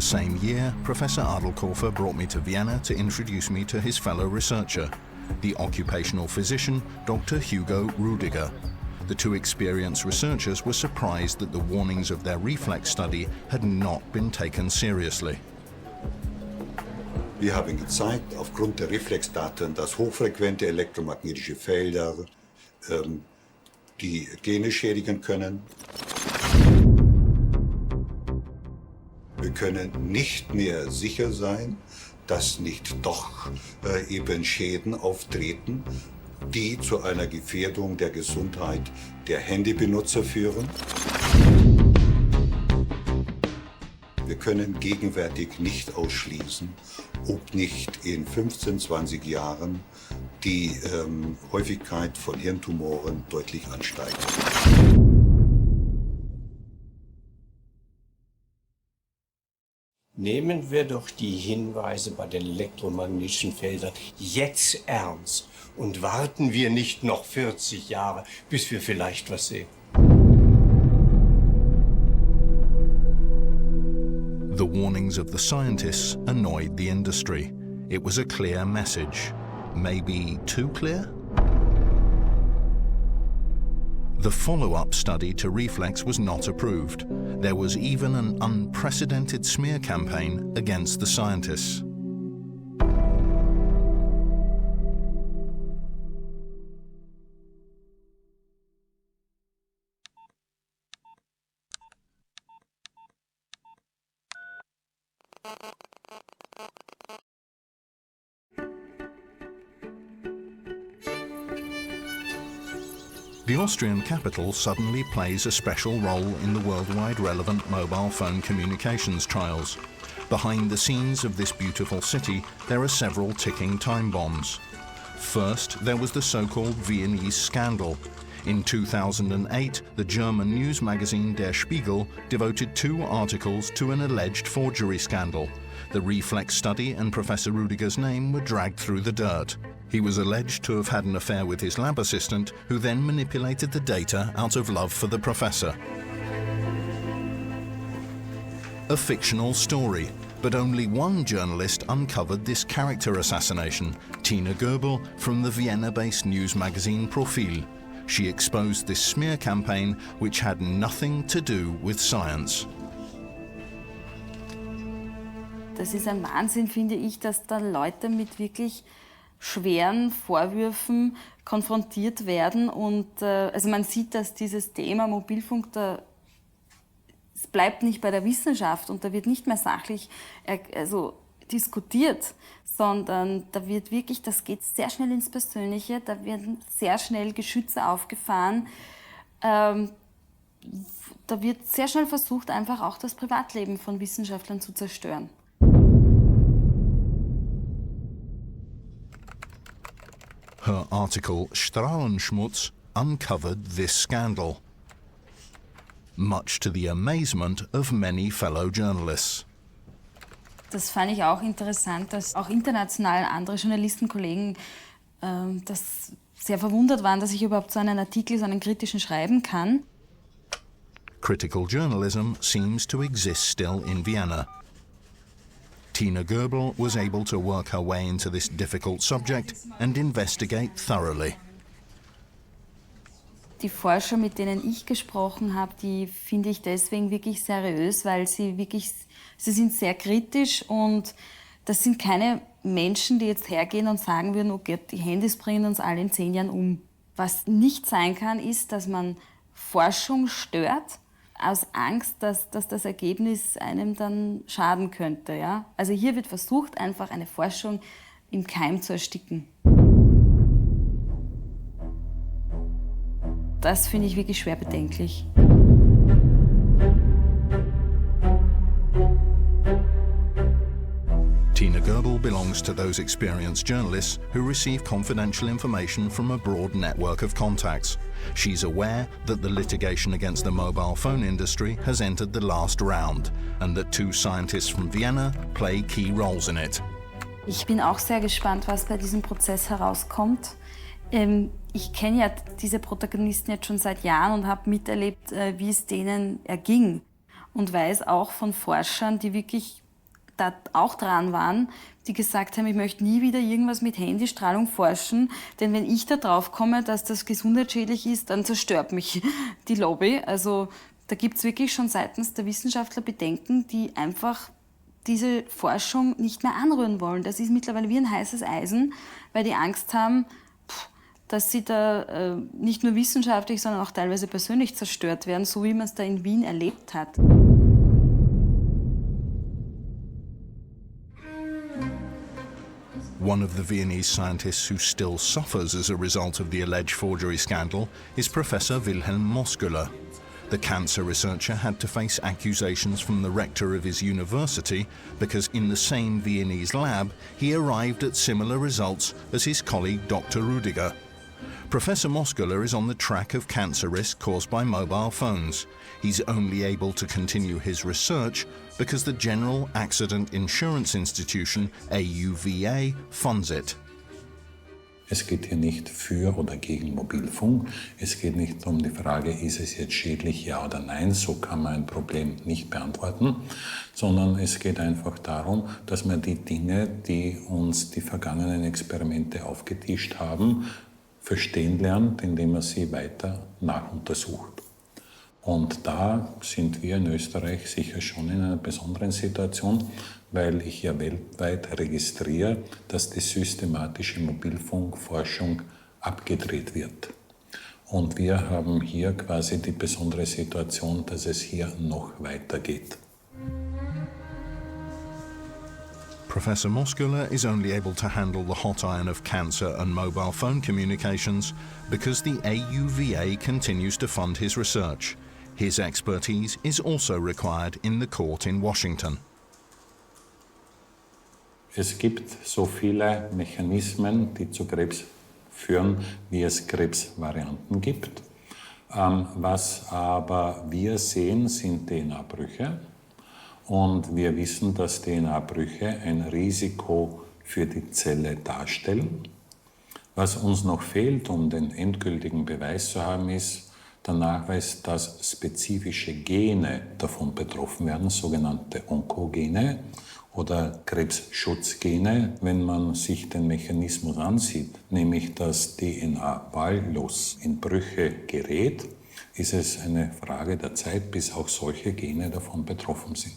the same year, Professor Adlkofer brought me to Vienna to introduce me to his fellow researcher, the occupational physician Dr. Hugo Rüdiger. The two experienced researchers were surprised that the warnings of their REFLEX study had not been taken seriously. Wir haben gezeigt, aufgrund der Reflexdaten, dass hochfrequente elektromagnetische Felder die Gene schädigen können. Wir können nicht mehr sicher sein, dass nicht doch eben Schäden auftreten, die zu einer Gefährdung der Gesundheit der Handybenutzer führen. Wir können gegenwärtig nicht ausschließen, ob nicht in 15, 20 Jahren die Häufigkeit von Hirntumoren deutlich ansteigt. Nehmen wir doch die Hinweise bei den elektromagnetischen Feldern jetzt ernst und warten wir nicht noch 40 Jahre, bis wir vielleicht was sehen. The warnings of the scientists annoyed the industry. It was a clear message. Maybe too clear? The follow-up study to REFLEX was not approved. There was even an unprecedented smear campaign against the scientists. The Austrian capital suddenly plays a special role in the worldwide relevant mobile phone communications trials. Behind the scenes of this beautiful city, there are several ticking time bombs. First, there was the so-called Viennese scandal. In 2008, the German news magazine Der Spiegel devoted 2 articles to an alleged forgery scandal. The REFLEX study and Professor Rüdiger's name were dragged through the dirt. He was alleged to have had an affair with his lab assistant, who then manipulated the data out of love for the professor. A fictional story, but only one journalist uncovered this character assassination, Tina Goebel from the Vienna-based news magazine Profil. She exposed this smear campaign, which had nothing to do with science. Das ist ein Wahnsinn, finde ich, dass da Leute mit wirklich schweren Vorwürfen konfrontiert werden. Und also man sieht, dass dieses Thema Mobilfunk, es bleibt nicht bei der Wissenschaft und da wird nicht mehr sachlich diskutiert, sondern da wird wirklich, das geht sehr schnell ins Persönliche, da werden sehr schnell Geschütze aufgefahren. Da wird sehr schnell versucht, einfach auch das Privatleben von Wissenschaftlern zu zerstören. Her article Strahlenschmutz uncovered this scandal, much to the amazement of many fellow journalists. Das fand ich auch interessant, dass auch international andere Journalistenkollegen das sehr verwundert waren, dass ich überhaupt so einen Artikel, so einen kritischen schreiben kann. Critical journalism seems to exist still in Vienna. Tina Goebel was able to work her way into this difficult subject and investigate thoroughly. Die Forscher, mit denen ich gesprochen habe, die finde ich deswegen wirklich seriös, weil sie sind sehr kritisch und das sind keine Menschen, die jetzt hergehen und sagen würden, okay, die Handys bringen uns alle in 10 Jahren um. Was nicht sein kann, ist, dass man Forschung stört, aus Angst, dass das Ergebnis einem dann schaden könnte. Ja? Also hier wird versucht, einfach eine Forschung im Keim zu ersticken. Das finde ich wirklich schwer bedenklich. Tina Goebel belongs to those experienced journalists who receive confidential information from a broad network of contacts. She's aware that the litigation against the mobile phone industry has entered the last round and that 2 scientists from Vienna play key roles in it. Ich bin auch sehr gespannt, was bei diesem Prozess herauskommt. Ich kenne ja diese Protagonisten jetzt schon seit Jahren und habe miterlebt, wie es denen erging. Und weiß auch von Forschern, die wirklich da auch dran waren, die gesagt haben, ich möchte nie wieder irgendwas mit Handystrahlung forschen, denn wenn ich da drauf komme, dass das gesundheitsschädlich ist, dann zerstört mich die Lobby. Also da gibt es wirklich schon seitens der Wissenschaftler Bedenken, die einfach diese Forschung nicht mehr anrühren wollen. Das ist mittlerweile wie ein heißes Eisen, weil die Angst haben, dass sie da nicht nur wissenschaftlich, sondern auch teilweise persönlich zerstört werden, so wie man es da in Wien erlebt hat. One of the Viennese scientists who still suffers as a result of the alleged forgery scandal is Professor Wilhelm Moskuller. The cancer researcher had to face accusations from the rector of his university because in the same Viennese lab he arrived at similar results as his colleague Dr. Rüdiger. Professor Moskuller is on the track of cancer risk caused by mobile phones. He's only able to continue his research because the General Accident Insurance Institution, AUVA, funds it. Es geht hier nicht für oder gegen Mobilfunk. Es geht nicht um die Frage, ist es jetzt schädlich, ja oder nein. So kann man ein Problem nicht beantworten. Sondern es geht einfach darum, dass man die Dinge, die uns die vergangenen Experimente aufgetischt haben, verstehen lernt, indem man sie weiter nachuntersucht. Und da sind wir in Österreich sicher schon in einer besonderen Situation, weil ich ja weltweit registriere, dass die systematische Mobilfunkforschung abgedreht wird. Und wir haben hier quasi die besondere Situation, dass es hier noch weitergeht. Professor Moskuller is only able to handle the hot iron of cancer and mobile phone communications because the AUVA continues to fund his research. His expertise is also required in the court in Washington. Es gibt so viele Mechanismen, die zu Krebs führen, wie es Krebsvarianten gibt. Was aber wir sehen, sind DNA-Brüche. Und wir wissen, dass DNA-Brüche ein Risiko für die Zelle darstellen. Was uns noch fehlt, um den endgültigen Beweis zu haben, ist der Nachweis, dass spezifische Gene davon betroffen werden, sogenannte Onkogene oder Krebsschutzgene. Wenn man sich den Mechanismus ansieht, nämlich dass DNA wahllos in Brüche gerät, ist es eine Frage der Zeit, bis auch solche Gene davon betroffen sind.